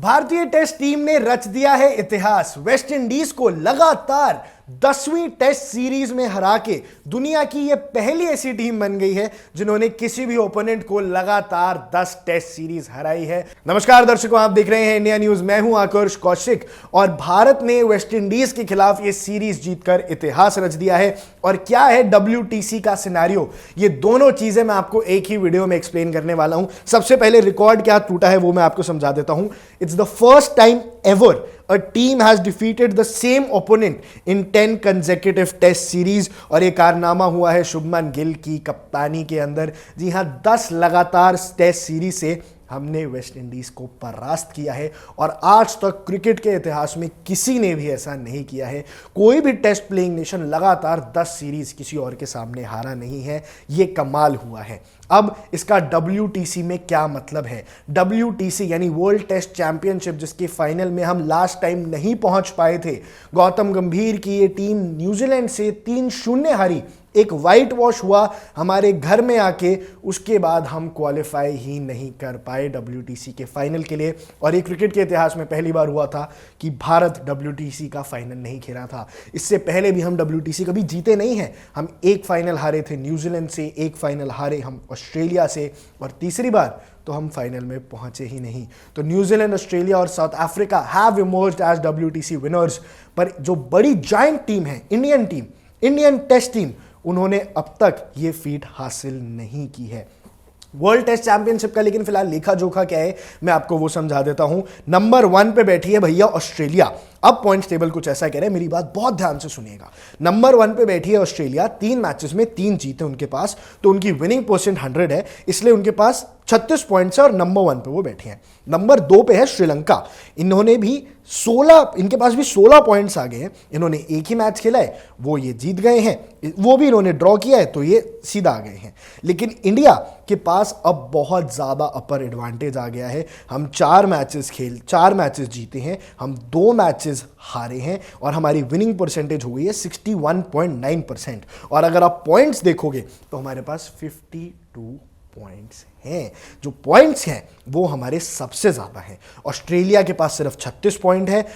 भारतीय test team ने रच दिया है इतिहास। वेस्ट इंडीज को लगातार 10वीं टेस्ट सीरीज में हरा के दुनिया की यह पहली ऐसी टीम बन गई है जिन्होंने किसी भी ओपोनेंट को लगातार 10 टेस्ट सीरीज हराई है। नमस्कार दर्शकों, आप देख रहे हैं इंडिया न्यूज। मैं हूं आकर्ष कौशिक और भारत ने वेस्ट इंडीज के खिलाफ यह सीरीज जीतकर इतिहास रच दिया है। और क्या है WTC का सिनेरियो, ये दोनों चीजें मैं आपको एक ही वीडियो में एक्सप्लेन करने वाला हूं। सबसे पहले रिकॉर्ड क्या टूटा है वो मैं आपको समझा देता हूं। It's the first time ever a team has defeated the same opponent in 10 consecutive test series और ये कारनामा हुआ है शुभमन गिल की कप्तानी के अंदर। जी हां, 10 लगातार टेस्ट सीरीज से हमने वेस्ट इंडीज को परास्त किया है और आज तक क्रिकेट के इतिहास में किसी ने भी ऐसा नहीं किया है। कोई भी टेस्ट प्लेइंग नेशन लगातार 10 सीरीज किसी और के सामने हारा नहीं है। ये कमाल हुआ है। अब इसका WTC में क्या मतलब है? WTC यानी वर्ल्ड टेस्ट चैंपियनशिप, जिसके फाइनल में हम लास्ट टाइम नहीं पहुंच पाए थे। गौतम गंभीर की ये टीम न्यूजीलैंड से 3-0 हारी, एक वाइट वॉश हुआ हमारे घर में आके, उसके बाद हम क्वालिफाई ही नहीं कर पाए WTC के फाइनल के लिए। और ये क्रिकेट के इतिहास में पहली बार हुआ था कि भारत WTC का फाइनल नहीं खेला था। इससे पहले भी हम WTC कभी जीते नहीं हैं। हम एक फाइनल हारे थे न्यूजीलैंड से, एक फाइनल हारे हम ऑस्ट्रेलिया से, और तीसरी बार तो हम फाइनल में पहुंचे ही नहीं। तो न्यूजीलैंड, ऑस्ट्रेलिया और South Africa have emerged as WTC winners. पर जो बड़ी जायंट टीम है, इंडियन टेस्ट टीम, उन्होंने अब तक ये फीट हासिल नहीं की है वर्ल्ड टेस्ट चैंपियनशिप का। लेकिन फिलहाल लेखा जोखा क्या है मैं आपको वो समझा देता हूं। नंबर 1 पे बैठी है भैया ऑस्ट्रेलिया। अब पॉइंट्स टेबल कुछ ऐसा कह रहे हैं, मेरी बात बहुत ध्यान से सुनिएगा। नंबर 1 पे बैठी है ऑस्ट्रेलिया, 3 मैचेस में 3 जीते उनके पास, तो उनकी विनिंग परसेंट 100 है, इसलिए उनके पास 36 पॉइंट्स है और नंबर 1 पे वो बैठी हैं। नंबर 2 पे है श्रीलंका। इन्होंने भी 16, इनके पास भी 16 पॉइंट्स आ गए हैं। इन्होंने एक ही मैच खेला है, वो ये जीत गए हैं। वो भी इन्होंने ड्रॉ किया है, तो ये सीधा आ गए हैं। लेकिन इंडिया के पास अब बहुत ज्यादा अपर एडवांटेज आ गया है। हम 4 मैचेस जीते हैं, हम 2 मैचेस हारे हैं और हमारी विनिंग परसेंटेज हो गई है 61.9%। और अगर आप पॉइंट्स देखोगे तो हमारे पास 52 पॉइंट्स हैं। जो पॉइंट्स हैं वो हमारे सबसे ज्यादा हैं। ऑस्ट्रेलिया के पास सिर्फ 36 पॉइंट है,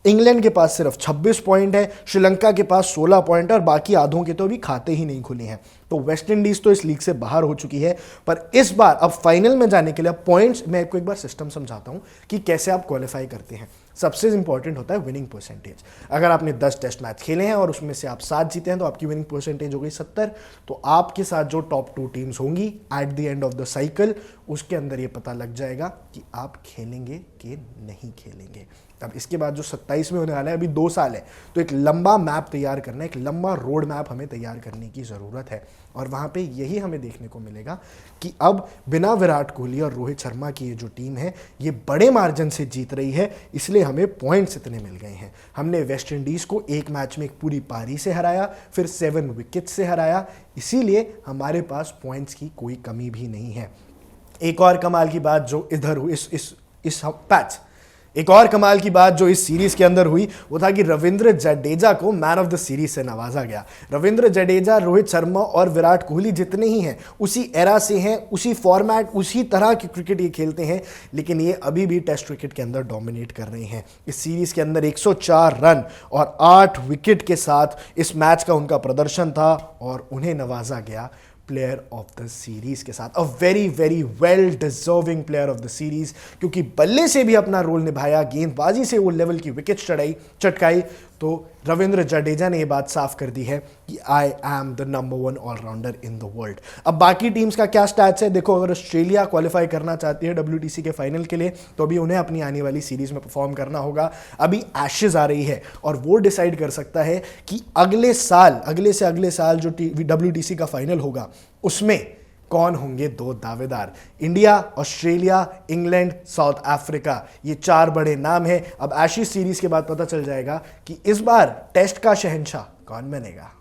इंग्लैंड के पास सिर्फ 26 पॉइंट है, श्रीलंका के पास 16 पॉइंट है और बाकी आधों के तो अभी खाते ही नहीं खुले हैं। तो वेस्ट इंडीज तो इस लीग से बाहर हो चुकी है। पर इस बार अब फाइनल में जाने के लिए पॉइंट्स, मैं आपको एक बार सिस्टम समझाता हूं कि कैसे आप क्वालिफाई करते हैं। सबसे इंपॉर्टेंट होता है विनिंग परसेंटेज। अगर आपने 10 टेस्ट मैच खेले हैं और उसमें से आप 7 जीते हैं तो आपकी विनिंग परसेंटेज हो गई 70। तो आपके साथ जो टॉप 2 टीम्स होंगी at the end of the cycle, उसके अंदर ये पता लग जाएगा कि आप खेलेंगे कि नहीं खेलेंगे। अब इसके बाद जो 27 में होने वाला है, अभी 2 साल है, तो एक लंबा मैप तैयार करना है, एक लंबा रोड मैप हमें तैयार करने की ज़रूरत है। और वहाँ पे यही हमें देखने को मिलेगा कि अब बिना विराट कोहली और रोहित शर्मा की ये जो टीम है, ये बड़े मार्जिन से जीत रही है, इसलिए हमें पॉइंट्स इतने मिल गए हैं। हमने वेस्ट इंडीज़ को एक मैच में एक पूरी पारी से हराया, फिर 7 विकेट से हराया, इसीलिए हमारे पास पॉइंट्स की कोई कमी भी नहीं है। एक और कमाल की बात जो इधर हुई इस सीरीज के अंदर हुई, वो था कि रविंद्र जडेजा को मैन ऑफ द सीरीज से नवाजा गया। रविंद्र जडेजा, रोहित शर्मा और विराट कोहली जितने ही हैं उसी एरा से हैं, उसी फॉर्मेट, उसी तरह की क्रिकेट ये खेलते हैं, लेकिन ये अभी भी टेस्ट क्रिकेट के अंदर डोमिनेट कर रहे हैं। इस सीरीज के अंदर 104 रन और 8 विकेट के साथ इस मैच का उनका प्रदर्शन था और उन्हें नवाजा गया प्लेयर ऑफ द सीरीज के साथ। A very very well deserving player of the series, क्योंकि बल्ले से भी अपना रोल निभाया, गेंदबाजी से वो लेवल की विकेट चटकाई। तो रविंद्र जडेजा ने ये बात साफ कर दी है कि I am the number 1 allrounder in the world. अब बाकी टीम्स का क्या स्टैट्स है देखो। अगर ऑस्ट्रेलिया क्वालिफाई करना चाहती है WTC के फाइनल के लिए, तो अभी उन्हें अपनी आने वाली सीरीज में परफॉर्म करना होगा। अभी एशेज आ रही है और वो डिसाइड कर सकता है कि अगले से अगले साल जो WTC का फाइनल होगा उसमें कौन होंगे 2 दावेदार। India, Australia, England, south Africa, ये 4 बड़े नाम हैं। अब एशेज सीरीज के बाद पता चल जाएगा कि इस बार टेस्ट का शहंशाह कौन बनेगा।